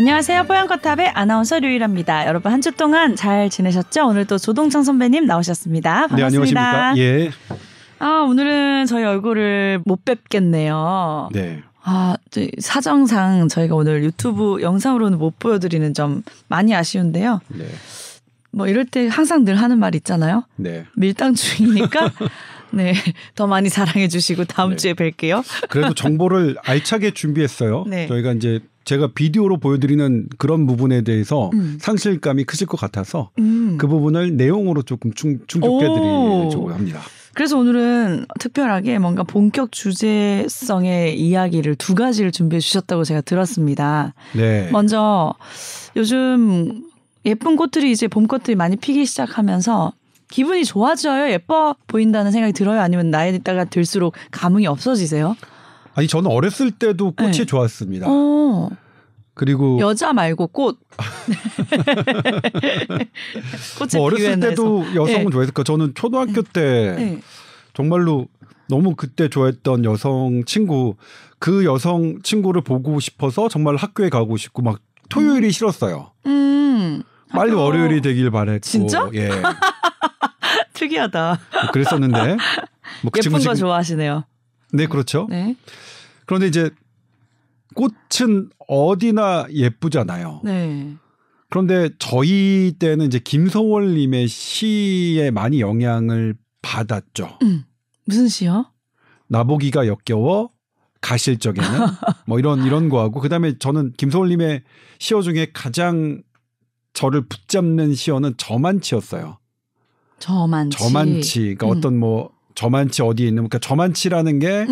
안녕하세요. 뽀얀거탑의 아나운서 류일합니다. 여러분 한 주 동안 잘 지내셨죠? 오늘 또 조동창 선배님 나오셨습니다. 반갑습니다. 네, 안녕하십니까. 예. 오늘은 저희 얼굴을 못 뵙겠네요. 네. 사정상 저희가 오늘 유튜브 영상으로는 못 보여드리는 점 많이 아쉬운데요. 네. 뭐 이럴 때 항상 늘 하는 말 있잖아요. 네. 밀당 중이니까 네, 더 많이 사랑해 주시고 다음 주에 뵐게요. 그래도 정보를 알차게 준비했어요. 네. 저희가 이제 제가 비디오로 보여드리는 그런 부분에 대해서 상실감이 크실 것 같아서 그 부분을 내용으로 조금 충족해드리려고 합니다. 그래서 오늘은 특별하게 뭔가 본격 주제성의 이야기를 두 가지를 준비해 주셨다고 제가 들었습니다. 네. 먼저 요즘 예쁜 꽃들이 이제 봄꽃들이 많이 피기 시작하면서 기분이 좋아져요? 예뻐 보인다는 생각이 들어요? 아니면 나이가 들수록 감흥이 없어지세요? 아니 저는 어렸을 때도 꽃이 네. 좋았습니다. 그리고 여자 말고 꽃. 뭐 어렸을 때도 여성은 좋아했을까? 저는 초등학교 때 정말로 너무 그때 좋아했던 여성 친구, 그 여성 친구를 보고 싶어서 정말 학교에 가고 싶고 막 토요일이 싫었어요. 빨리 월요일이 되길 바랬고. 진짜? 예. 특이하다. 그랬었는데. 뭐 그 예쁜 거 좋아하시네요. 네, 그렇죠. 네. 그런데 이제 꽃은 어디나 예쁘잖아요. 네. 그런데 저희 때는 이제 김소월님의 시에 많이 영향을 받았죠. 무슨 시요? 나보기가 역겨워 가실 적에는 뭐 이런 거하고 그다음에 저는 김소월님의 시어 중에 가장 저를 붙잡는 시어는 저만치였어요. 저만치. 그러니까 어떤 뭐 저만치 어디에 있는 그러니까 저만치라는 게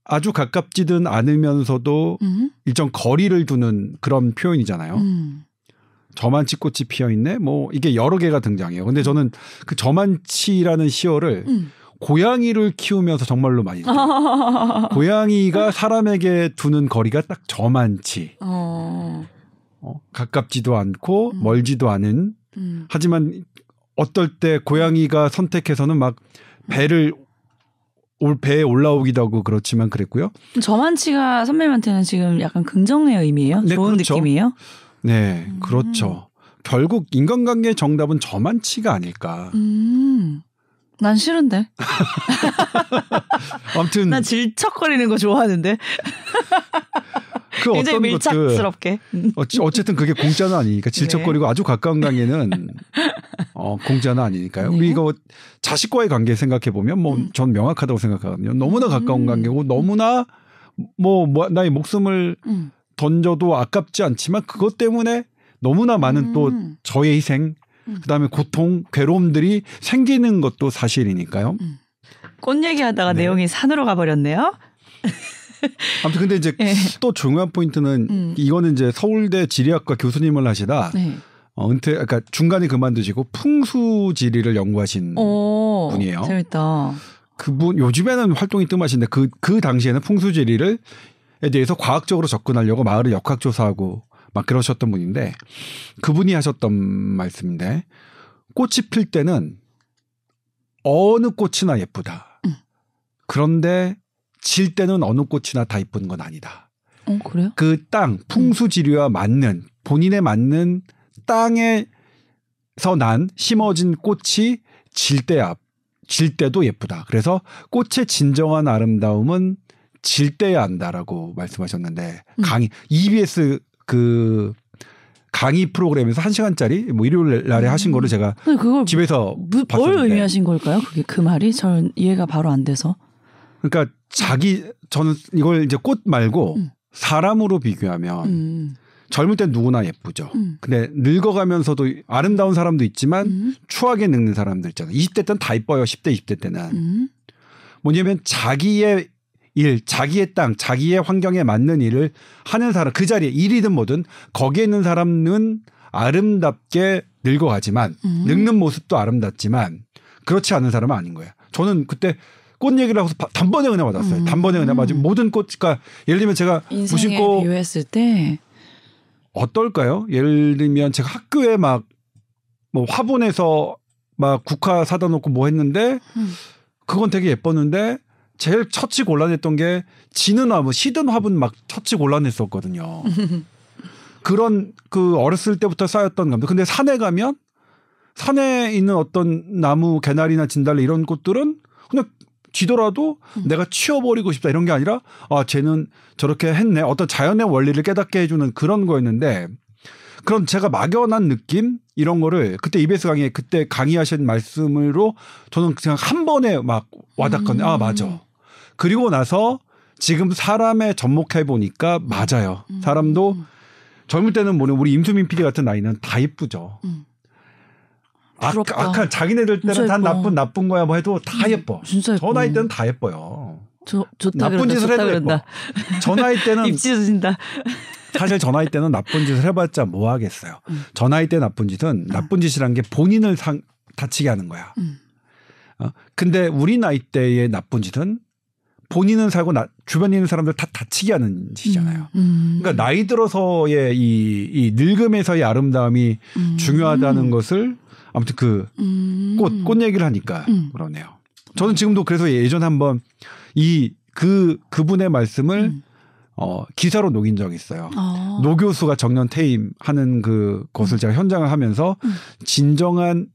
아주 가깝지든 않으면서도 일정 거리를 두는 그런 표현이잖아요. 저만치 꽃이 피어 있네. 뭐 이게 여러 개가 등장해요. 근데 저는 그 저만치라는 시어를 고양이를 키우면서 정말로 많이 들어요. 고양이가 사람에게 두는 거리가 딱 저만치. 가깝지도 않고 멀지도 않은. 하지만 어떨 때 고양이가 선택해서는 막 배에 올라오기도 하고 그렇지만 그랬고요. 저만치가 선배님한테는 지금 약간 긍정의 의미예요? 네, 좋은 그렇죠. 느낌이에요? 네, 그렇죠. 결국 인간관계의 정답은 저만치가 아닐까. 난 싫은데. 아무튼 난 질척거리는 거 좋아하는데. 그 굉장히 어떤 밀착스럽게. 어쨌든 그게 공짜는 아니니까 질척거리고 아주 가까운 관계는 공짜는 아니니까요. 우리 이거 자식과의 관계 생각해 보면 뭐 전 명확하다고 생각하거든요. 너무나 가까운 관계고 너무나 뭐 나의 목숨을 던져도 아깝지 않지만 그것 때문에 너무나 많은 또 저의 희생, 그다음에 고통, 괴로움들이 생기는 것도 사실이니까요. 꽃 얘기하다가 내용이 산으로 가버렸네요. 아무튼 근데 이제 또 중요한 포인트는 이거는 이제 서울대 지리학과 교수님을 하시다 그러니까 중간에 그만두시고 풍수지리를 연구하신 분이에요. 재밌다. 그분 요즘에는 활동이 뜸하신데 그 당시에는 풍수지리에 대해서 과학적으로 접근하려고 마을을 역학조사하고 막 그러셨던 분인데 그분이 하셨던 말씀인데 꽃이 필 때는 어느 꽃이나 예쁘다. 그런데 질 때는 어느 꽃이나 다 이쁜 건 아니다. 그래요? 그 땅 풍수지리와 맞는 본인에 맞는 땅에서 난 심어진 꽃이 질 때도 예쁘다. 그래서 꽃의 진정한 아름다움은 질 때야 한다라고 말씀하셨는데 EBS 그 강의 프로그램에서 1시간짜리 뭐 일요일 날에 하신 거를 제가 그걸 집에서 뭘 봤었는데 의미하신 걸까요? 그게 그 말이 전 이해가 바로 안 돼서. 그러니까 저는 이걸 이제 꽃 말고 사람으로 비교하면 젊을 땐 누구나 예쁘죠. 근데 늙어가면서도 아름다운 사람도 있지만 추하게 늙는 사람들 있잖아요. 20대 때는 다 이뻐요. 10대, 20대 때는. 뭐냐면 자기의 일, 자기의 땅, 자기의 환경에 맞는 일을 하는 사람, 그 자리에 일이든 뭐든 거기에 있는 사람은 아름답게 늙어가지만 늙는 모습도 아름답지만 그렇지 않은 사람은 아닌 거예요. 저는 그때 꽃 얘기를 하고서 단번에 은혜 받았어요. 단번에 은혜 맞은 모든 꽃, 그러니까 예를 들면 제가 인생에 비유했을 때 어떨까요? 예를 들면 제가 학교에 막 뭐 화분에서 막 국화 사다 놓고 뭐 했는데 그건 되게 예뻤는데 제일 처치곤란했던 게 지는 화분, 시든 화분 막 처치곤란했었거든요. 그런 그 어렸을 때부터 쌓였던 감정. 근데 산에 가면 산에 있는 어떤 나무, 개나리나 진달래 이런 꽃들은 그냥 지더라도 내가 치워버리고 싶다 이런 게 아니라 아 쟤는 저렇게 했네. 어떤 자연의 원리를 깨닫게 해주는 그런 거였는데 그런 제가 막연한 느낌 이런 거를 그때 EBS 강의에 그때 강의하신 말씀으로 저는 그냥 한 번에 막 와닿거든요. 아 맞아. 그리고 나서 지금 사람에 접목해 보니까 맞아요. 사람도 젊을 때는 뭐냐 우리 임수민 PD 같은 나이는 다 예쁘죠. 아까 자기네들 때는 다 나쁜 거야 뭐 해도 다 예뻐. 진짜 저 나이 때는 다 예뻐요. 좋다 나쁜 그런다, 짓을 해도 예뻐. 저 나이 때는 입지어진다. 사실 저 나이 때는 나쁜 짓을 해봤자 뭐 하겠어요. 저 나이 때 나쁜 짓은 나쁜 짓이란 게 본인을 다치게 하는 거야. 근데 우리 나이 때의 나쁜 짓은 본인은 살고 주변에 있는 사람들 다 다치게 하는 짓이잖아요. 그러니까 나이 들어서의 이 늙음에서의 아름다움이 중요하다는 것을 아무튼 그 꽃 얘기를 하니까 그러네요. 저는 지금도 그래서 예전에 한번 그분의 말씀을 기사로 녹인 적이 있어요. 노 교수가 정년 퇴임하는 그것을 제가 현장을 하면서 진정한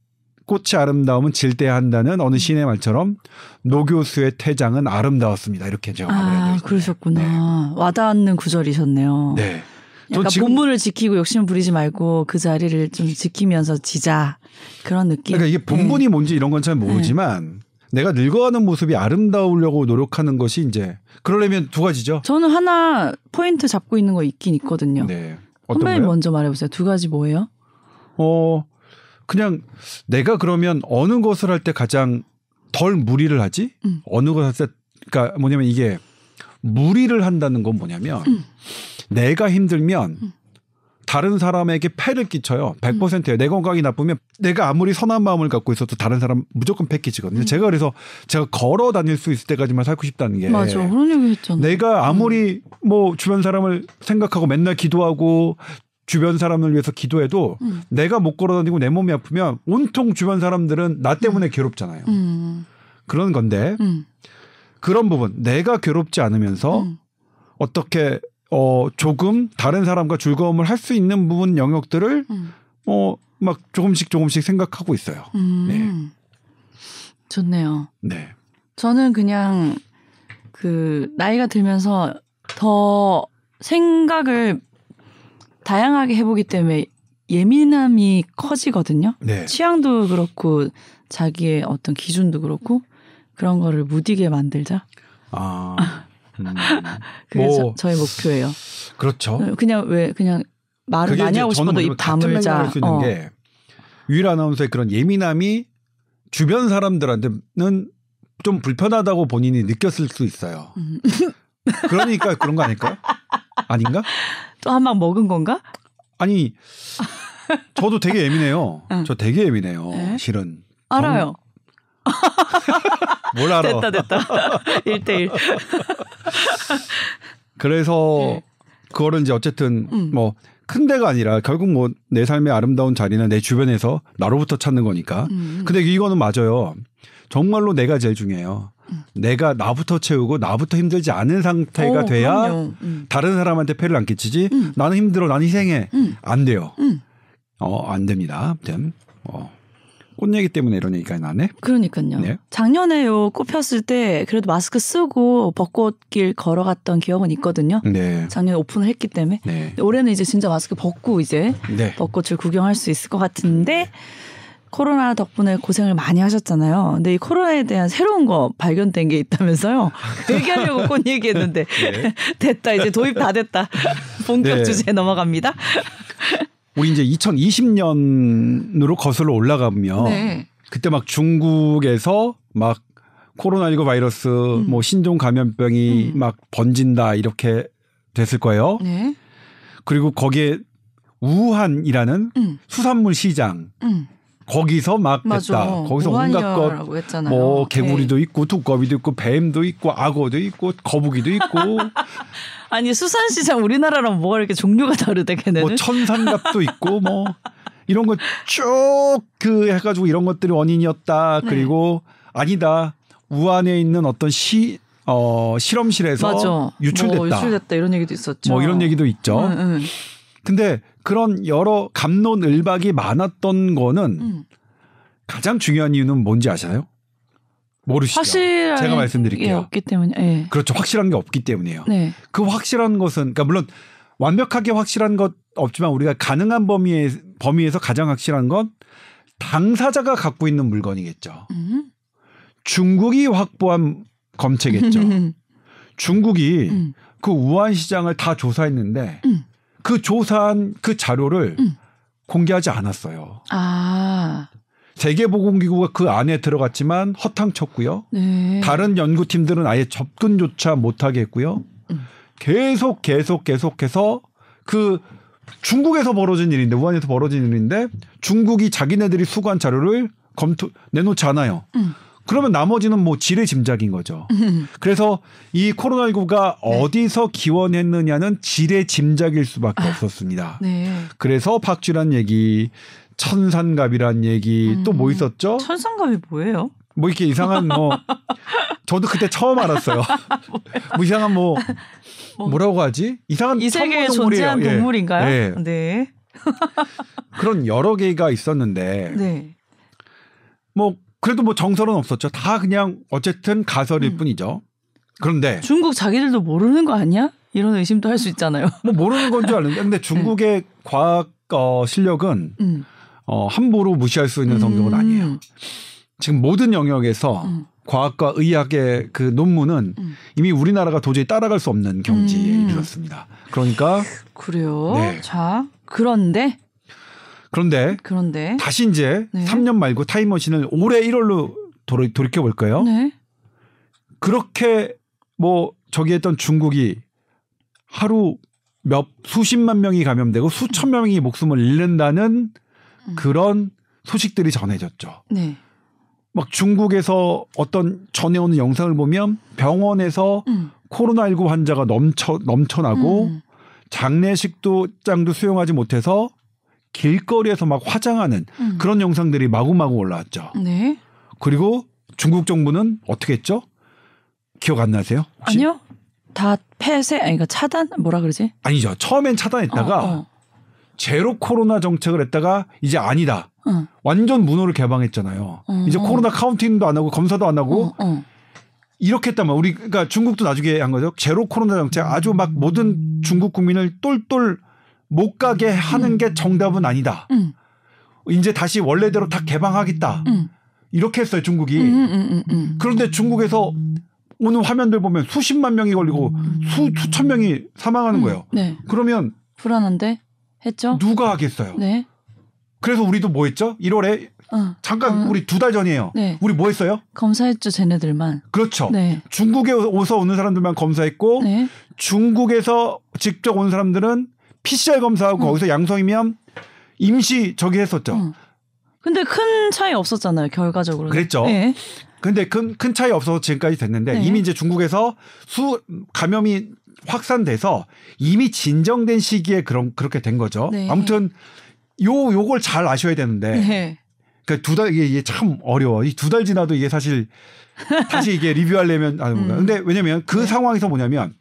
꽃이 아름다움은 질대야 한다는 어느 시인의 말처럼 노 교수의 퇴장은 아름다웠습니다. 이렇게 제가 말했어요. 그러셨구나. 네. 와닿는 구절이셨네요. 네. 약간 본분을 지키고 욕심 부리지 말고 그 자리를 좀 지키면서 지자 그런 느낌. 그러니까 이게 본분이 뭔지 이런 건 잘 모르지만 내가 늙어가는 모습이 아름다우려고 노력하는 것이 이제 그러려면 두 가지죠. 저는 하나 포인트 잡고 있는 거 있긴 있거든요. 네. 어떤 선배님 거요? 먼저 말해보세요. 두 가지 뭐예요? 그냥 내가 그러면 어느 것을 할 때 가장 덜 무리를 하지? 어느 것을 할 때 그러니까 뭐냐면 이게 무리를 한다는 건 뭐냐면 내가 힘들면 다른 사람에게 폐를 끼쳐요. 100%예요. 내 건강이 나쁘면 내가 아무리 선한 마음을 갖고 있어도 다른 사람 무조건 폐 끼치거든요. 제가 그래서 제가 걸어 다닐 수 있을 때까지만 살고 싶다는 게. 맞아. 그런 얘기 했잖아. 내가 아무리 뭐 주변 사람을 생각하고 맨날 기도하고 주변 사람을 위해서 기도해도 내가 못 걸어 다니고 내 몸이 아프면 온통 주변 사람들은 나 때문에 괴롭잖아요. 그런 건데 그런 부분 내가 괴롭지 않으면서 어떻게 조금 다른 사람과 즐거움을 할 수 있는 부분 영역들을 막 조금씩 생각하고 있어요. 네. 좋네요. 네. 저는 그냥 그 나이가 들면서 더 생각을 다양하게 해보기 때문에 예민함이 커지거든요. 네. 취향도 그렇고 자기의 어떤 기준도 그렇고 그런 거를 무디게 만들자. 그게 저의 목표예요. 그렇죠. 그냥 말을 많이 하고 싶어도 입 다물자. 할수 있는 게 유일 아나운서의 그런 예민함이 주변 사람들한테는 좀 불편하다고 본인이 느꼈을 수 있어요. 그러니까 그런 거 아닐까요? 아닌가? 또 한 방 먹은 건가? 아니 저도 되게 예민해요. 저 되게 예민해요. 네? 실은. 알아요. 뭘 알아? 됐다. 1대1. 그래서 네. 그거를 이제 어쨌든 뭐 큰 데가 아니라 결국 뭐 내 삶의 아름다운 자리는 내 주변에서 나로부터 찾는 거니까. 근데 이거는 맞아요. 정말로 내가 제일 중요해요. 내가 나부터 채우고 나부터 힘들지 않은 상태가 돼야 다른 사람한테 폐를 안 끼치지. 나는 힘들어, 나는 희생해. 안 돼요. 안 됩니다. 아무튼 꽃 얘기 때문에 이런 얘기가 나네. 그러니까요. 네. 작년에 꽃 폈을 때 그래도 마스크 쓰고 벚꽃길 걸어갔던 기억은 있거든요. 네. 작년에 오픈을 했기 때문에. 네. 올해는 이제 진짜 마스크 벗고 이제 네. 벚꽃을 구경할 수 있을 것 같은데 코로나 덕분에 고생을 많이 하셨잖아요. 근데 이 코로나에 대한 새로운 거 발견된 게 있다면서요. 얘기하려고 꽃 얘기했는데 네. 됐다. 이제 도입 다 됐다. 본격 네. 주제에 넘어갑니다. 우리 이제 2020년으로 거슬러 올라가면 네. 그때 막 중국에서 막 코로나19 바이러스 뭐 신종 감염병이 막 번진다 이렇게 됐을 거예요. 네. 그리고 거기에 우한이라는 수산물 시장 거기서 막 맞아. 됐다. 거기서 온갖 것 했잖아요. 뭐 개구리도 있고 두꺼비도 있고 뱀도 있고 악어도 있고 거북이도 있고 아니 수산시장 우리나라랑 뭐가 이렇게 종류가 다르대 걔네는. 뭐 천산갑도 있고 뭐 이런 거 쭉 그 해가지고 이런 것들이 원인이었다. 네. 그리고 아니다. 우한에 있는 어떤 실험실에서 맞아. 유출됐다. 뭐 유출됐다 이런 얘기도 있었죠. 뭐 이런 얘기도 있죠. 근데 그런 여러 갑론을박이 많았던 거는 가장 중요한 이유는 뭔지 아세요? 모르시죠? 확실한 제가 말씀드릴게요. 게 없기 때문에. 네. 그렇죠. 확실한 게 없기 때문이에요. 네. 그 확실한 것은 그러니까 물론 완벽하게 확실한 것 없지만 우리가 가능한 범위에서 가장 확실한 건 당사자가 갖고 있는 물건이겠죠. 중국이 확보한 검체겠죠. 중국이 그 우한 시장을 다 조사했는데 그 조사한 그 자료를 공개하지 않았어요. 아. 세계보건기구가 그 안에 들어갔지만 허탕쳤고요. 네. 다른 연구팀들은 아예 접근조차 못하게 했고요. 계속해서 그 중국에서 벌어진 일인데 우한에서 벌어진 일인데 중국이 자기네들이 수거한 자료를 내놓지 않아요. 그러면 나머지는 뭐 지레 짐작인 거죠. 그래서 이 코로나19가 네. 어디서 기원했느냐는 지레 짐작일 수밖에 없었습니다. 네. 그래서 박쥐란 얘기, 천산갑이란 얘기 또 뭐 있었죠? 천상갑이 뭐예요? 뭐 이렇게 이상한 뭐 저도 그때 처음 알았어요. 뭐 이상한 뭐라고 하지? 이상한 이 세계에 천문동물이에요. 존재한 예. 동물인가요? 예. 네. 그런 여러 개가 있었는데 네. 뭐 그래도 뭐 정설은 없었죠. 다 그냥 어쨌든 가설일 뿐이죠. 그런데 중국 자기들도 모르는 거 아니야? 이런 의심도 할 수 있잖아요. 뭐 모르는 건 줄 아는데 근데 중국의 과학 실력은 함부로 무시할 수 있는 성적은 아니에요. 지금 모든 영역에서 과학과 의학의 그 논문은 이미 우리나라가 도저히 따라갈 수 없는 경지에 이르렀습니다. 그러니까 그래요. 네. 자, 그런데 다시 이제 네. 3년 말고 타임머신을 올해 1월로 돌이켜 볼까요? 네. 그렇게 뭐 저기 했던 중국이 하루 수십만 명이 감염되고 수천 명이 목숨을 잃는다는 그런 소식들이 전해졌죠. 네. 막 중국에서 어떤 전해오는 영상을 보면 병원에서 코로나19 환자가 넘쳐나고 장례식장도 수용하지 못해서 길거리에서 막 화장하는 그런 영상들이 마구마구 올라왔죠. 네. 그리고 중국 정부는 어떻게 했죠? 기억 안 나세요? 혹시? 아니요. 다 폐쇄, 아니, 그러니까 차단? 뭐라 그러지? 아니죠. 처음엔 차단했다가 제로 코로나 정책을 했다가 이제 아니다. 완전 문호를 개방했잖아요. 이제 코로나 카운팅도 안 하고 검사도 안 하고 이렇게 했다면 우리 그러니까 중국도 나중에 한 거죠. 제로 코로나 정책 아주 막 모든 중국 국민을 똘똘 못 가게 하는 게 정답은 아니다. 이제 다시 원래대로 다 개방하겠다. 이렇게 했어요, 중국이. 그런데 중국에서 오는 화면들 보면 수십만 명이 걸리고 수천 명이 사망하는 거예요. 네. 그러면 불안한데 했죠? 누가 하겠어요? 네. 그래서 우리도 뭐 했죠? 1월에 잠깐 우리 2달 전이에요. 네. 우리 뭐 했어요? 검사했죠, 쟤네들만. 그렇죠. 네. 중국에서 오는 사람들만 검사했고 네. 중국에서 직접 온 사람들은 PCR 검사하고 거기서 양성이면 임시 저기 했었죠. 근데 큰 차이 없었잖아요, 결과적으로. 그랬죠. 네. 근데 큰 차이 없어서 지금까지 됐는데 네. 이미 이제 중국에서 감염이 확산돼서 이미 진정된 시기에 그렇게 된 거죠. 네. 아무튼 요걸 잘 아셔야 되는데 네. 그러니까 2달 이게 참 어려워. 이 2달 지나도 이게 사실 다시 이게 리뷰하려면 근데 왜냐면 그 상황에서 뭐냐면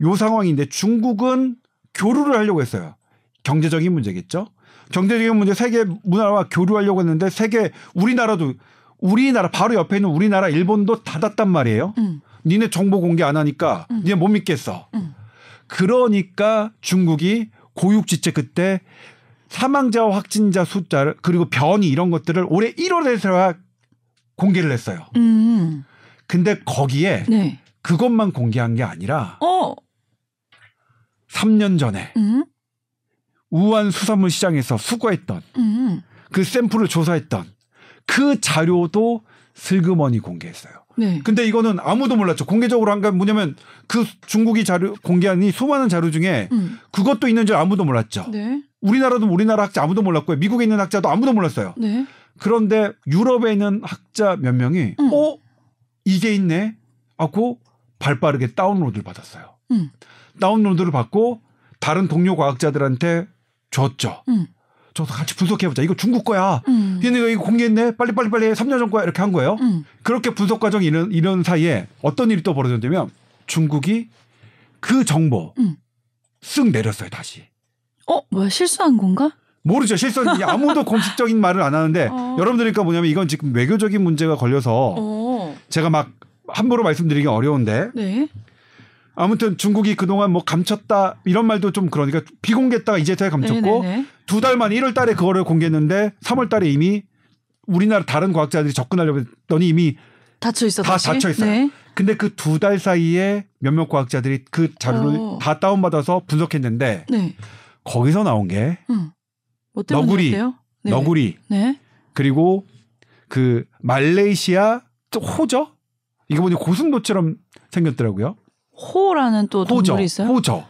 요 상황인데 중국은 교류를 하려고 했어요. 경제적인 문제겠죠. 경제적인 문제 세계 문화와 교류하려고 했는데 우리나라 바로 옆에 있는 우리나라 일본도 닫았단 말이에요. 니네 정보 공개 안 하니까 니네 못 믿겠어. 그러니까 중국이 고육지체 그때 사망자와 확진자 숫자를 그리고 변이 이런 것들을 올해 1월에서야 공개를 했어요. 근데 거기에 네. 그것만 공개한 게 아니라 3년 전에 우한 수산물 시장에서 수거했던 그 샘플을 조사했던 그 자료도 슬그머니 공개했어요. 네. 근데 이거는 아무도 몰랐죠. 공개적으로 한 건 뭐냐면 그 중국이 공개한 이 수많은 자료 중에 그것도 있는 줄 아무도 몰랐죠. 네. 우리나라 학자 아무도 몰랐고요. 미국에 있는 학자도 아무도 몰랐어요. 네. 그런데 유럽에 있는 학자 몇 명이 이게 있네 하고 발빠르게 다운로드를 받았어요. 다운로드를 받고 다른 동료 과학자들한테 줬죠. 저도 같이 분석해보자. 이거 중국 거야. 얘네가 이거 공개했네. 빨리 3년 전 거야. 이렇게 한 거예요. 그렇게 분석 과정이 이런 사이에 어떤 일이 또 벌어졌냐면 중국이 그 정보 쓱 내렸어요. 다시. 뭐야 실수한 건가? 모르죠. 실수는 아무도 공식적인 말을 안 하는데 여러분들이니까 뭐냐면 이건 지금 외교적인 문제가 걸려서 제가 막 함부로 말씀드리기 어려운데 네. 아무튼 중국이 그동안 뭐 감췄다 이런 말도 좀 그러니까 비공개했다가 이제서야 감췄고 네네네. 2달 만에 1월 달에 그거를 공개했는데 3월 달에 이미 우리나라 다른 과학자들이 접근하려고 했더니 이미 닫혀 있어. 다 닫혀 있어요. 네. 근데 그 2달 사이에 몇몇 과학자들이 그 자료를 다 다운받아서 분석했는데 네. 거기서 나온 게 뭐 때문에 너구리 네. 그리고 그 말레이시아 호저 이거 보니 고슴도처럼 생겼더라고요. 호라는 또 동물이 있어요? 호저.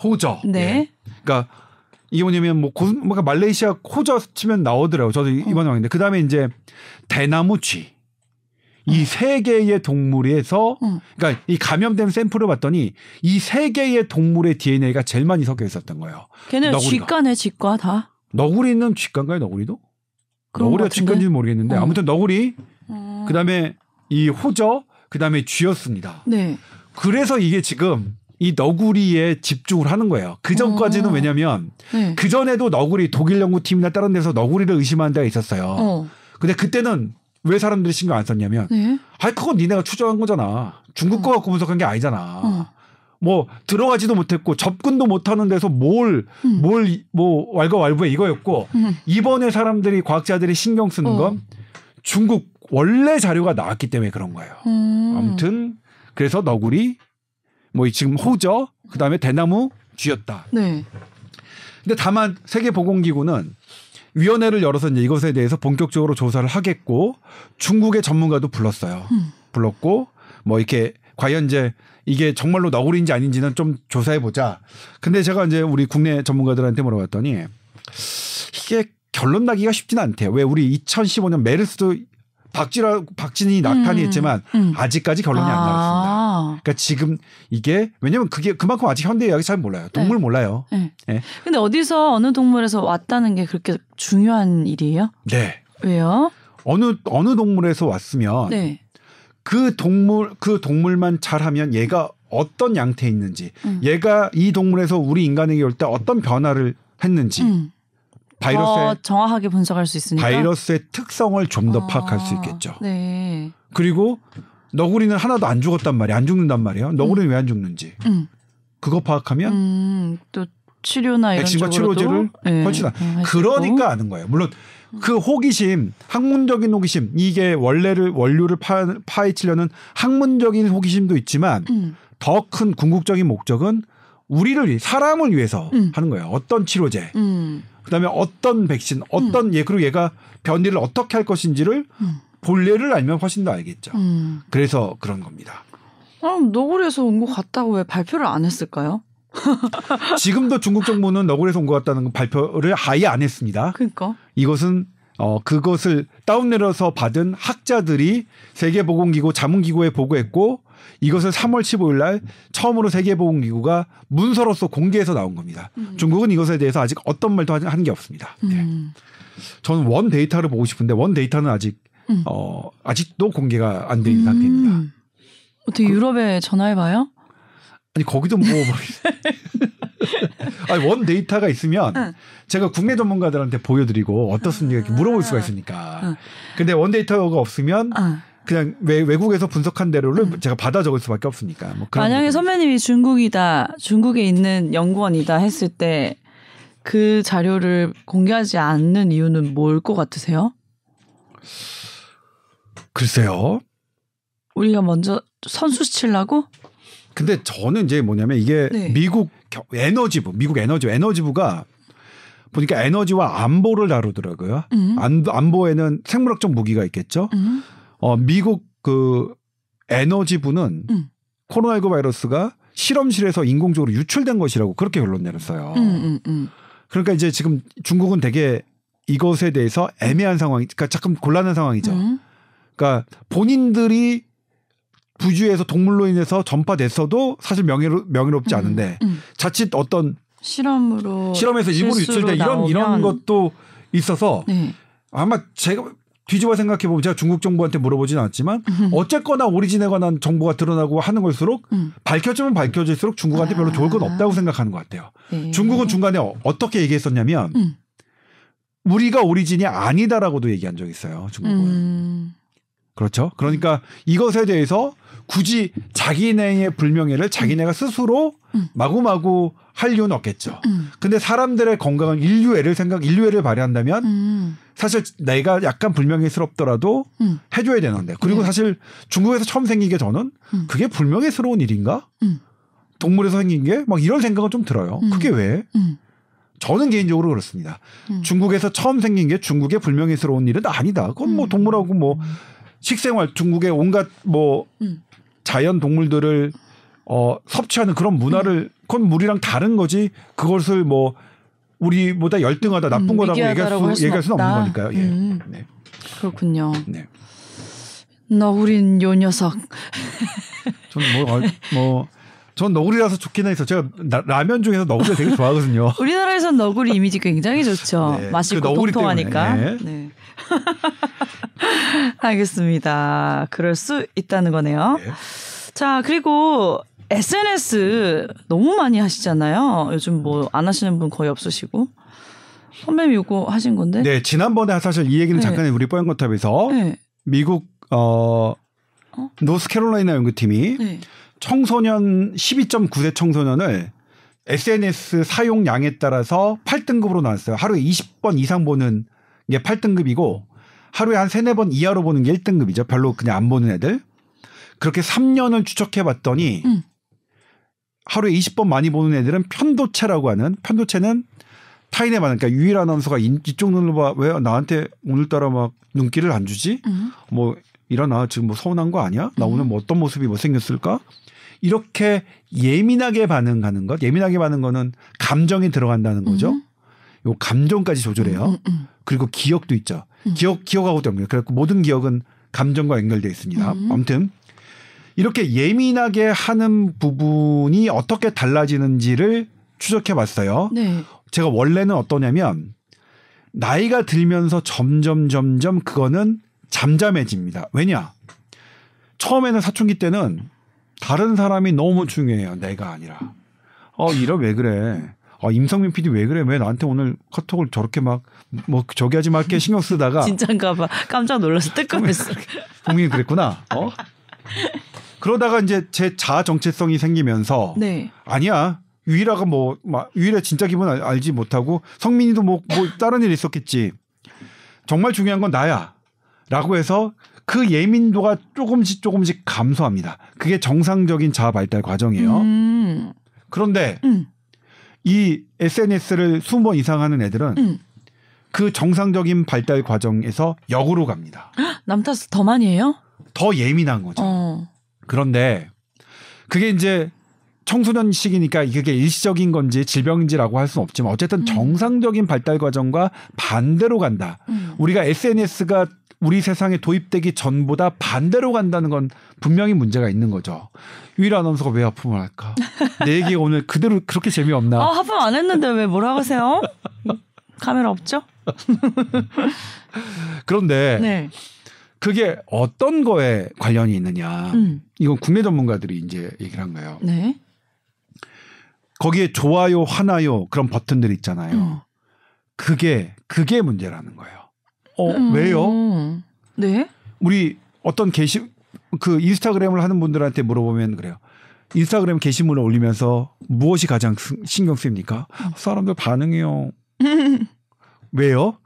호저. 네. 예. 그러니까 이게 뭐냐면 뭔가 말레이시아 호저 치면 나오더라고요. 저도 이번에 왔는데 그다음에 이제 대나무쥐. 이 세 개의 동물에서 그러니까 이 감염된 샘플을 봤더니 이 세 개의 동물의 DNA가 제일 많이 섞여 있었던 거예요. 걔는 쥐과네, 쥐과 다. 너구리는 쥐과인가요, 너구리도? 너구리가 쥐과인지는 모르겠는데 아무튼 너구리 그다음에 이 호저 그다음에 쥐였습니다. 네. 그래서 이게 지금 이 너구리에 집중을 하는 거예요. 그 전까지는 왜냐면 그 전에도 너구리 독일 연구팀이나 다른 데서 너구리를 의심하는 데가 있었어요. 근데 그때는 왜 사람들이 신경 안 썼냐면 그건 니네가 추정한 거잖아. 중국 거 갖고 분석한 게 아니잖아. 뭐 들어가지도 못했고 접근도 못하는 데서 뭐 왈가왈부해 이거였고 이번에 사람들이 과학자들이 신경 쓰는 건 중국 원래 자료가 나왔기 때문에 그런 거예요. 아무튼 그래서 너구리 뭐 지금 호저 그다음에 대나무 쥐였다. 네. 근데 다만 세계보건기구는 위원회를 열어서 이제 이것에 대해서 본격적으로 조사를 하겠고 중국의 전문가도 불렀어요. 불렀고 뭐 이렇게 과연 이제 이게 정말로 너구리인지 아닌지는 좀 조사해 보자. 근데 제가 이제 우리 국내 전문가들한테 물어봤더니 이게 결론 나기가 쉽지는 않대요. 왜 우리 2015년 메르스도 박진이 나타나니 했지만 아직까지 결론이 안 나왔습니다. 그러니까 지금 이게 왜냐면 그게 그만큼 아직 현대의학이 잘 몰라요. 동물 몰라요. 네. 네. 근데 어디서 어느 동물에서 왔다는 게 그렇게 중요한 일이에요? 네. 왜요? 어느 동물에서 왔으면 그 동물만 잘하면 얘가 어떤 양태에 있는지 얘가 이 동물에서 우리 인간에게 올 때 어떤 변화를 했는지 바이러스의 정확하게 분석할 수 있으니까 바이러스의 특성을 좀 더 파악할 수 있겠죠. 네. 그리고 너구리는 하나도 안 죽었단 말이에요. 안 죽는단 말이에요. 너구리는 왜 안 죽는지 그거 파악하면 또 치료나 이런 백신과 치료제를 훨씬 그러니까 아는 거예요. 물론 그 호기심, 학문적인 호기심 이게 원료를 파헤치려는 학문적인 호기심도 있지만 더 큰 궁극적인 목적은 사람을 위해서 하는 거예요. 어떤 치료제. 그다음에 어떤 백신, 그리고 얘가 변이를 어떻게 할 것인지를 본래를 알면 훨씬 더 알겠죠. 그래서 그런 겁니다. 너구리에서 온 것 같다고 왜 발표를 안 했을까요? 지금도 중국 정부는 너구리에서 온 것 같다는 발표를 아예 안 했습니다. 그러니까. 이것은 그것을 다운내려서 받은 학자들이 세계보건기구 자문기구에 보고했고 이것을 3월 15일 날 처음으로 세계보건기구가 문서로서 공개해서 나온 겁니다. 중국은 이것에 대해서 아직 어떤 말도 하는 게 없습니다. 네. 저는 원 데이터를 보고 싶은데 원 데이터는 아직도 공개가 안 된 상태입니다. 어떻게 유럽에 전화해봐요? 아니 거기도 아니, 원 데이터가 있으면 제가 국내 전문가들한테 보여드리고 어떻습니까 이렇게 물어볼 수가 있으니까. 근데 원 데이터가 없으면 그냥 외국에서 분석한 대로를 제가 받아 적을 수밖에 없으니까. 만약에 선배님이 중국에 있는 연구원이다 했을 때 그 자료를 공개하지 않는 이유는 뭘 것 같으세요? 글쎄요. 우리가 먼저 선수 치려고? 근데 저는 이제 뭐냐면 이게 미국 에너지부가 보니까 에너지와 안보를 다루더라고요. 안보에는 생물학적 무기가 있겠죠. 미국 그 에너지부는 코로나19 바이러스가 실험실에서 인공적으로 유출된 것이라고 그렇게 결론 내렸어요. 그러니까 이제 지금 중국은 되게 이것에 대해서 애매한 그러니까 조금 곤란한 상황이죠. 그러니까 본인들이 부주에서 동물로 인해서 전파됐어도 사실 명예롭지 않은데 자칫 어떤 실험에서 일부러 유출된 이런 것도 있어서 아마 제가 뒤집어 생각해보면 제가 중국 정부한테 물어보진 않았지만 어쨌거나 오리진에 관한 정보가 드러나고 하는 걸수록 밝혀지면 밝혀질수록 중국한테 별로 좋을 건 없다고 생각하는 것 같아요. 네. 중국은 중간에 어떻게 얘기했었냐면 우리가 오리진이 아니다라고도 얘기한 적이 있어요. 중국은. 그렇죠. 그러니까 이것에 대해서 굳이 자기네의 불명예를 자기네가 스스로 마구마구 할 이유는 없겠죠. 근데 사람들의 건강은 인류애를 발휘한다면 사실 내가 약간 불명예스럽더라도 해줘야 되는데 그리고 사실 중국에서 처음 생긴 게 저는 그게 불명예스러운 일인가? 동물에서 생긴 게 막 이런 생각은 좀 들어요. 그게 왜? 저는 개인적으로 그렇습니다. 중국에서 처음 생긴 게 중국의 불명예스러운 일은 아니다. 그건 뭐 동물하고 뭐 식생활 중국의 온갖 뭐 자연 동물들을 섭취하는 그런 문화를 그건 우리랑 다른 거지 그것을 뭐 우리보다 열등하다 나쁜 거라고 얘기할 수는 없는 거니까요. 예. 네. 그렇군요. 네. 너구리는 요 녀석. 저는 전 너구리라서 좋긴 해서 제가 라면 중에서 너구리를 되게 좋아하거든요. 우리나라에선 너구리 이미지 굉장히 좋죠. 네. 맛있고 그 너구리 통통하니까. 때문에. 네. 알겠습니다. 그럴 수 있다는 거네요. 네. 자, 그리고 SNS 너무 많이 하시잖아요. 요즘 뭐 안 하시는 분 거의 없으시고. 선배님 이거 하신 건데? 네, 지난번에 사실 이 얘기는 잠깐 우리 뽀얀거탑에서 미국 노스캐롤라이나 연구팀이 청소년 12.9세 청소년을 SNS 사용량에 따라서 8등급으로 나왔어요. 하루에 20번 이상 보는 게 8등급이고 하루에 한 3-4번 이하로 보는 게 1등급이죠. 별로 그냥 안 보는 애들. 그렇게 3년을 추적해 봤더니 하루에 20번 많이 보는 애들은 편도체라고 하는 편도체는 타인에 반응. 그러니까 유일 아나운서가 이쪽 눈을 봐. 왜 나한테 오늘따라 막 눈길을 안 주지? 뭐 일어나 지금 뭐 서운한 거 아니야? 나 오늘 뭐 어떤 모습이 못생겼을까? 이렇게 예민하게 반응하는 것. 예민하게 반응하는 거는 감정이 들어간다는 거죠. 요 감정까지 조절해요. 그리고 기억도 있죠. 기억하고도 연결. 그래서 모든 기억은 감정과 연결되어 있습니다. 아무튼 이렇게 예민하게 하는 부분이 어떻게 달라지는지를 추적해 봤어요. 네. 제가 원래는 어떠냐면 나이가 들면서 점점 그거는 잠잠해집니다. 왜냐? 처음에는 사춘기 때는 다른 사람이 너무 중요해요. 내가 아니라. 이러 왜 그래? 임성민 PD 왜 그래? 왜 나한테 오늘 카톡을 저렇게 막 뭐 저기 하지 말게 신경 쓰다가 진짠가 봐. 깜짝 놀라서 뜨끔했어. 분명히 그랬구나. 그러다가 이제 제 자아 정체성이 생기면서 아니야. 유일아가 유일아 진짜 기분 알지 못하고 성민이도 뭐 다른 일이 있었겠지. 정말 중요한 건 나야. 라고 해서 그 예민도가 조금씩 감소합니다. 그게 정상적인 자아 발달 과정이에요. 그런데 이 SNS를 20번 이상 하는 애들은 그 정상적인 발달 과정에서 역으로 갑니다. 남 탓을 더 많이 해요? 더 예민한 거죠. 그런데 그게 이제 청소년 시기니까 그게 일시적인 건지 질병인지라고 할 수는 없지만 어쨌든 정상적인 발달 과정과 반대로 간다. 우리가 SNS가 우리 세상에 도입되기 전보다 반대로 간다는 건 분명히 문제가 있는 거죠. 유일 아나운서가 왜 하품을 할까? 내 얘기가 오늘 그대로 그렇게 재미없나? 하품 안 했는데 왜 뭐라고 하세요? 카메라 없죠? 그런데 그게 어떤 거에 관련이 있느냐. 이건 국내 전문가들이 이제 얘기를 한 거예요. 네. 거기에 좋아요, 화나요 그런 버튼들 있잖아요. 그게 문제라는 거예요. 왜요? 네. 우리 어떤 그 인스타그램을 하는 분들한테 물어보면 그래요. 인스타그램 게시물을 올리면서 무엇이 가장 신경 쓰입니까? 사람들 반응이요. 왜요?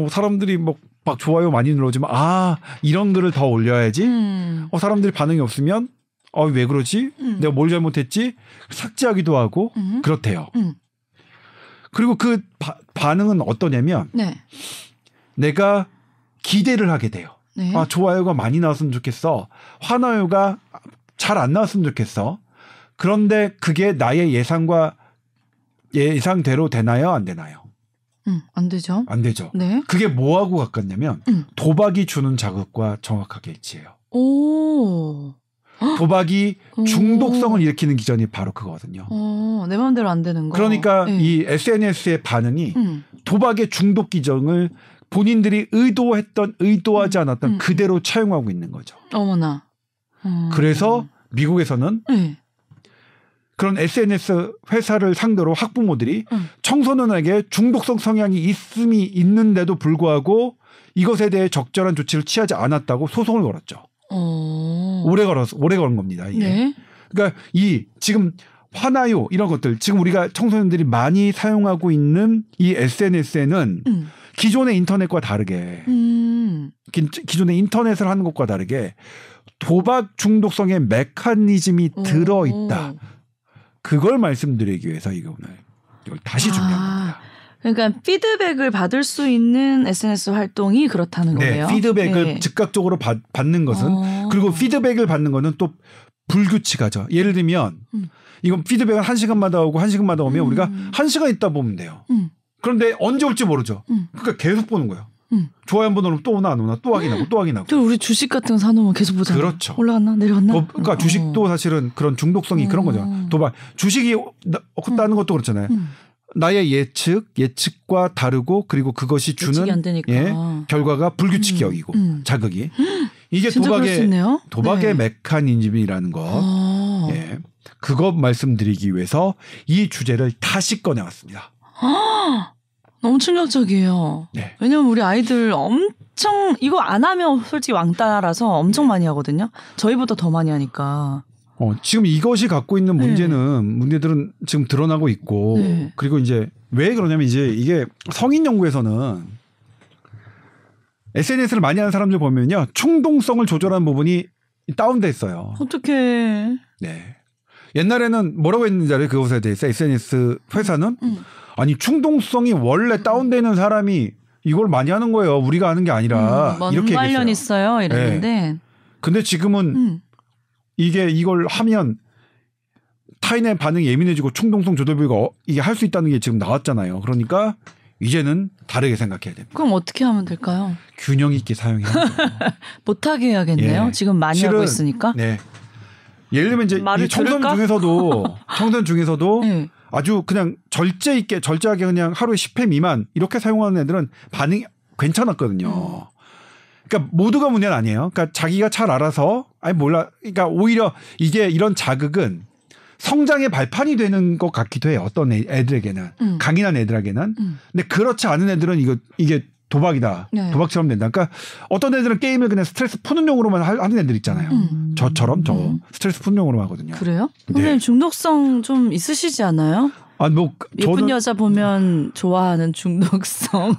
사람들이 막 좋아요 많이 눌러주면 이런 글을 더 올려야지. 사람들이 반응이 없으면 왜 그러지? 내가 뭘 잘못했지? 삭제하기도 하고 그렇대요. 그리고 그 반응은 어떠냐면 내가 기대를 하게 돼요. 좋아요가 많이 나왔으면 좋겠어. 화나요가 잘 안 나왔으면 좋겠어. 그런데 그게 나의 예상대로 되나요? 안 되나요? 안 되죠. 안 되죠. 네. 그게 뭐하고 가깝냐면 도박이 주는 자극과 정확하게 일치해요. 오. 도박이 중독성을 일으키는 기전이 바로 그거거든요. 내 마음대로 안 되는 거. 그러니까 이 SNS의 반응이 도박의 중독 기전을 본인들이 의도하지 않았던 그대로 차용하고 있는 거죠. 어머나. 그래서 미국에서는 네. 그런 SNS 회사를 상대로 학부모들이 청소년에게 중독성 성향이 있는데도 불구하고 이것에 대해 적절한 조치를 취하지 않았다고 소송을 걸었죠. 오래 걸은 겁니다. 이게. 네. 그러니까 지금 화나요 이런 것들 지금 우리가 청소년들이 많이 사용하고 있는 이 SNS에는 기존의 인터넷과 다르게 기존의 인터넷을 하는 것과 다르게 도박 중독성의 메커니즘이 들어있다. 그걸 말씀드리기 위해서 이걸 다시 준비한 겁니다. 그러니까 피드백을 받을 수 있는 SNS 활동이 그렇다는 거예요. 네, 피드백을 즉각적으로 받는 것은 그리고 피드백을 받는 거는 또 불규칙하죠. 예를 들면 이건 피드백은 1시간마다 오고 1시간마다 오면 우리가 1시간 있다 보면 돼요. 그런데 언제 올지 모르죠. 그러니까 계속 보는 거예요. 좋아요 한번 누르면 또 오나 안 오나 또 확인하고 또 확인하고. 또 우리 주식 같은 거 사놓으면 계속 보잖아요. 그렇죠. 올라갔나 내려갔나. 그러니까 주식도 사실은 그런 중독성이 그런 거죠. 도박 주식이 없다는 것도 그렇잖아요. 나의 예측과 다르고 그리고 그것이 주는 결과가 불규칙적이고 자극이 이게 도박의 메커니즘이라는 거. 예. 그것 말씀드리기 위해서 이 주제를 다시 꺼내왔습니다. 너무 충격적이에요. 네. 왜냐면 우리 아이들 엄청 이거 안 하면 솔직히 왕따라서 엄청 많이 하거든요. 저희보다 더 많이 하니까. 지금 이것이 갖고 있는 문제들은 지금 드러나고 있고 그리고 이제 왜 그러냐면 이제 이게 성인 연구에서는 SNS를 많이 하는 사람들 보면요 충동성을 조절하는 부분이 다운돼 있어요. 어떡해. 네. 옛날에는 뭐라고 했는지 알아요? 그것에 대해서 SNS 회사는 아니 충동성이 원래 다운돼 있는 사람이 이걸 많이 하는 거예요. 우리가 하는 게 아니라 이렇게 관련 얘기했어요. 있어요. 이랬는데. 네. 근데 지금은 이걸 하면 타인의 반응이 예민해지고 충동성 조절부가 이게 할 수 있다는 게 지금 나왔잖아요. 그러니까 이제는 다르게 생각해야 됩니다. 그럼 어떻게 하면 될까요? 균형 있게 사용해야죠. 못하게 해야겠네요. 예. 지금 많이 하고 있으니까. 네. 예를 들면 이제 이 청소년 중에서도 아주 그냥 절제하게 그냥 하루에 10회 미만 이렇게 사용하는 애들은 반응이 괜찮았거든요. 그러니까 모두가 문제는 아니에요. 그러니까 자기가 잘 알아서 그러니까 오히려 이게 이런 자극은 성장의 발판이 되는 것 같기도 해요. 어떤 애들에게는 강인한 애들에게는. 근데 그렇지 않은 애들은 이게 도박이다. 네. 도박처럼 된다. 그러니까 어떤 애들은 게임을 그냥 스트레스 푸는 용으로만 하는 애들 있잖아요. 저처럼 스트레스 푸는 용으로만 하거든요. 그래요? 선생님 중독성 좀 있으시지 않아요? 예쁜 여자 보면 좋아하는 중독성.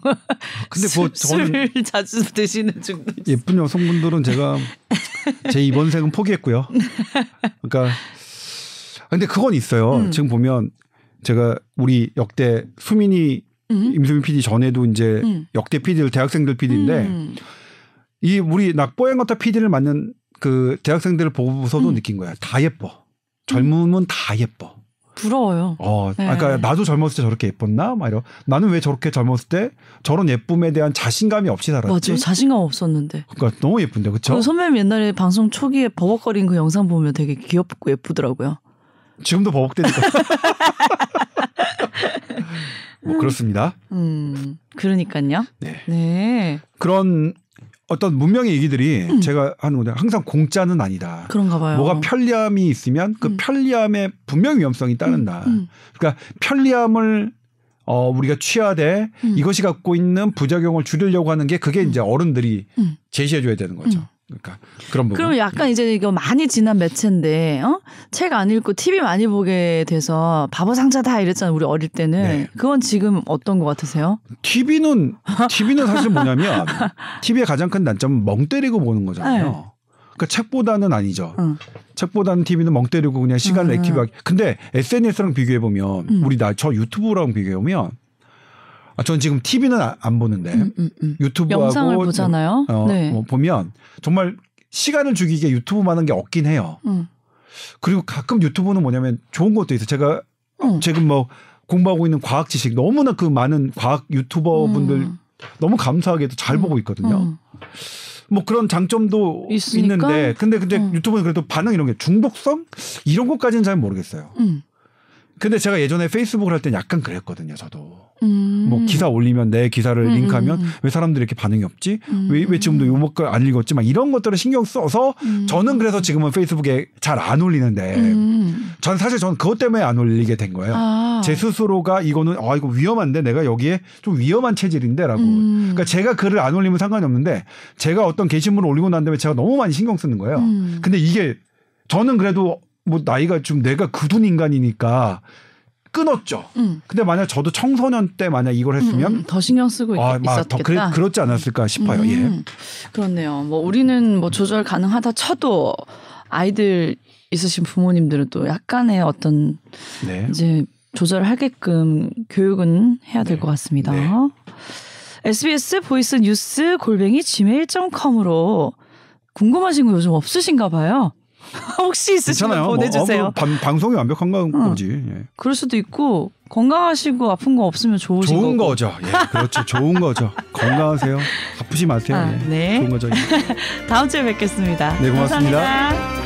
근데 술을 자주 드시는 중독성. 예쁜 여성분들은 제가 제 이번 생은 포기했고요. 그러니까 근데 그건 있어요. 지금 보면 제가 우리 역대 임수민 PD 전에도 이제 역대 PD들 대학생들 PD인데 이 우리 낙보행거타 PD를 맡는 그 대학생들을 보고서도 느낀 거야. 다 예뻐. 젊으면 다 예뻐. 부러워요. 그러니까 나도 젊었을 때 저렇게 예뻤나? 막 이러. 나는 왜 저렇게 젊었을 때 저런 예쁨에 대한 자신감이 없이 살았지? 맞아요. 자신감 없었는데. 그러니까 너무 예쁜데, 그렇죠? 선배님 옛날에 방송 초기에 버벅거린 그 영상 보면 되게 귀엽고 예쁘더라고요. 지금도 버벅대니까. 뭐 그렇습니다. 그러니까요. 네. 그런 어떤 문명의 얘기들이 제가 하는 건데 항상 공짜는 아니다. 그런가 봐요. 뭐가 편리함이 있으면 그 편리함에 분명 위험성이 따른다. 그러니까 편리함을 우리가 취하되 이것이 갖고 있는 부작용을 줄이려고 하는 게 그게 이제 어른들이 제시해줘야 되는 거죠. 그러니까 그런 부분. 그럼 약간 이제 이거 많이 지난 매체인데 책 안 읽고 TV 많이 보게 돼서 바보 상자다 이랬잖아요. 우리 어릴 때는. 네. 그건 지금 어떤 것 같으세요? TV는 사실 뭐냐면 TV의 가장 큰 단점은 멍 때리고 보는 거잖아요. 네. 그러니까 책보다는 아니죠. 책보다는 TV는 멍 때리고 그냥 시간을 액티브하게. 근데 SNS랑 비교해 보면 저 유튜브랑 비교해 보면 전 지금 TV는 안 보는데 유튜브하고 영상을 보잖아요. 네. 보면 정말 시간을 죽이게 유튜브만한 게 없긴 해요. 그리고 가끔 유튜브는 뭐냐면 좋은 것도 있어요. 제가 지금 뭐 공부하고 있는 과학 지식 너무나 그 많은 과학 유튜버 분들 너무 감사하게도 잘 보고 있거든요. 뭐 그런 장점도 있는데 근데 유튜브는 그래도 반응 이런 게 중독성 이런 것까지는 잘 모르겠어요. 근데 제가 예전에 페이스북을 할 땐 약간 그랬거든요. 저도 뭐 기사 올리면 내 기사를 링크하면 왜 사람들이 이렇게 반응이 없지? 왜 지금도 요목걸 안 읽었지? 막 이런 것들을 신경 써서 저는 그래서 지금은 페이스북에 잘 안 올리는데 저는 사실 그것 때문에 안 올리게 된 거예요. 제 스스로가 이거는 이거 위험한데 내가 여기에 좀 위험한 체질인데라고. 그러니까 제가 글을 안 올리면 상관이 없는데 제가 어떤 게시물을 올리고 난 다음에 제가 너무 많이 신경 쓰는 거예요. 근데 이게 저는 그래도 뭐 나이가 좀 내가 굳은 인간이니까 끊었죠. 근데 만약 저도 청소년 때 만약 이걸 했으면 더 신경 쓰고 있었겠다. 더 그렇지 않았을까 싶어요. 예. 그렇네요. 뭐 우리는 뭐 조절 가능하다 쳐도 아이들 있으신 부모님들은 또 약간의 어떤 네. 이제 조절하게끔 교육은 해야 될 것 같습니다. 네. SBS 보이스 뉴스 @gmail.com으로 궁금하신 거 요즘 없으신가 봐요. 혹시 있으시면 보내주세요. 방송이 완벽한 거지. 예. 그럴 수도 있고 건강하시고 아픈 거 없으면 좋으신 좋은 거고. 거죠. 예, 그렇죠. 좋은 거죠. 건강하세요. 아프지 마세요. 예. 네. 좋은 거죠. 다음 주에 뵙겠습니다. 네, 고맙습니다. 감사합니다.